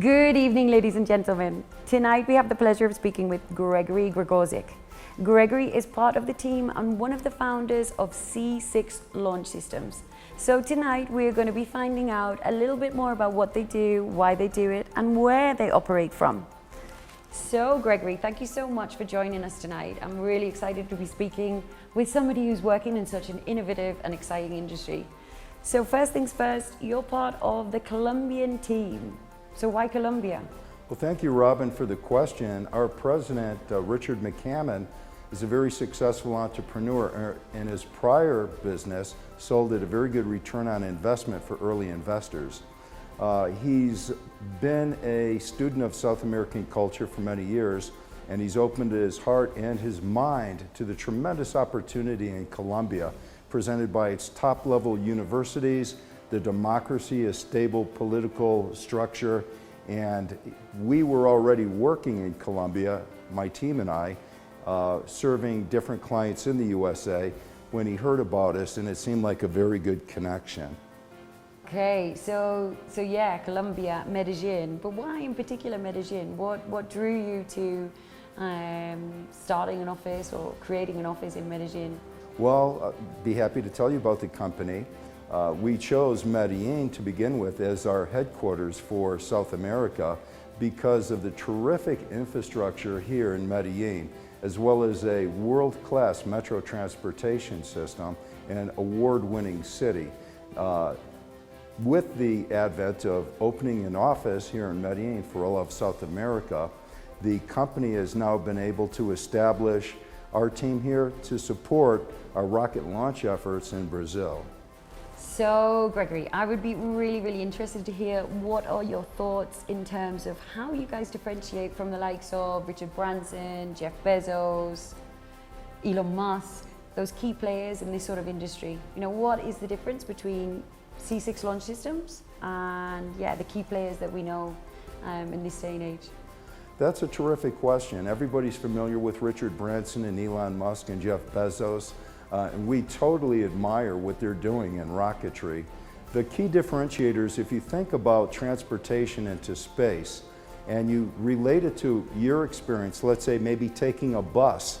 Good evening, ladies and gentlemen. Tonight we have the pleasure of speaking with Gregory Gregorczyk. Gregory is part of the team and one of the founders of C6 Launch Systems. So tonight we're going to be finding out a little bit more about what they do, why they do it, and where they operate from. So Gregory, thank you so much for joining us tonight. I'm really excited to be speaking with somebody who's working in such an innovative and exciting industry. So first things first, you're part of the Colombian team. So why Colombia? Well, thank you, Robin, for the question. Our president, Richard McCammon, is a very successful entrepreneur. In his prior business, sold at a very good return on investment for early investors. He's been a student of South American culture for many years, and he's opened his heart and his mind to the tremendous opportunity in Colombia, presented by its top-level universities, the democracy, a stable political structure, and we were already working in Colombia, my team and I, serving different clients in the USA when he heard about us, and it seemed like a very good connection. Okay, so yeah, Colombia, Medellin, but why in particular Medellin? What drew you to starting an office or creating an office in Medellin? Well, I'd be happy to tell you about the company. We chose Medellin to begin with as our headquarters for South America because of the terrific infrastructure here in Medellin, as well as a world-class metro transportation system and an award-winning city. With the advent of opening an office here in Medellin for all of South America, the company has now been able to establish our team here to support our rocket launch efforts in Brazil. So Gregory, I would be really interested to hear what are your thoughts in terms of how you guys differentiate from the likes of Richard Branson, Jeff Bezos, Elon Musk, those key players in this sort of industry. You know, what is the difference between C6 Launch Systems and the key players that we know in this day and age? That's a terrific question. Everybody's familiar with Richard Branson and Elon Musk and Jeff Bezos. And we totally admire what they're doing in rocketry. The key differentiators, if you think about transportation into space and you relate it to your experience, let's say maybe taking a bus,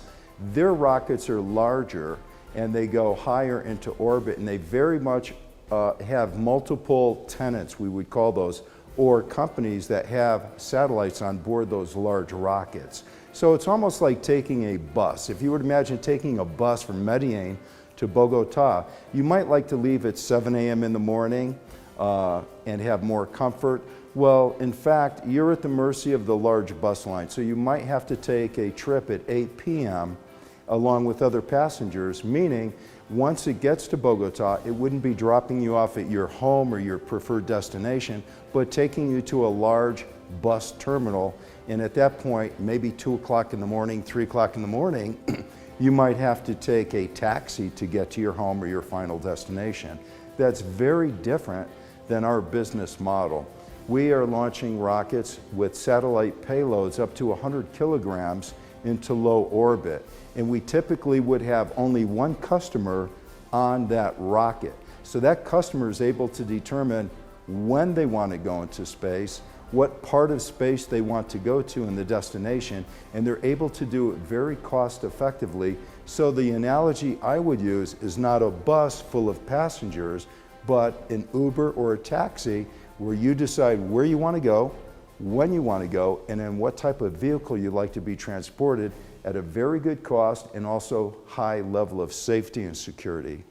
their rockets are larger and they go higher into orbit, and they very much have multiple tenants, we would call those, or companies that have satellites on board those large rockets. So it's almost like taking a bus. If you would imagine taking a bus from Medellin to Bogota, you might like to leave at 7 a.m. in the morning and have more comfort. Well, in fact, you're at the mercy of the large bus line. So you might have to take a trip at 8 p.m. along with other passengers, meaning once it gets to Bogota, it wouldn't be dropping you off at your home or your preferred destination, but taking you to a large bus terminal. And at that point, maybe 2 o'clock in the morning, 3 o'clock in the morning, you might have to take a taxi to get to your home or your final destination. That's very different than our business model. We are launching rockets with satellite payloads up to 100 kilograms into low orbit. And we typically would have only one customer on that rocket. So that customer is able to determine when they want to go into space, what part of space they want to go to in the destination, and they're able to do it very cost effectively. So the analogy I would use is not a bus full of passengers, but an Uber or a taxi where you decide where you want to go, when you want to go, and in what type of vehicle you'd like to be transported at a very good cost and also high level of safety and security.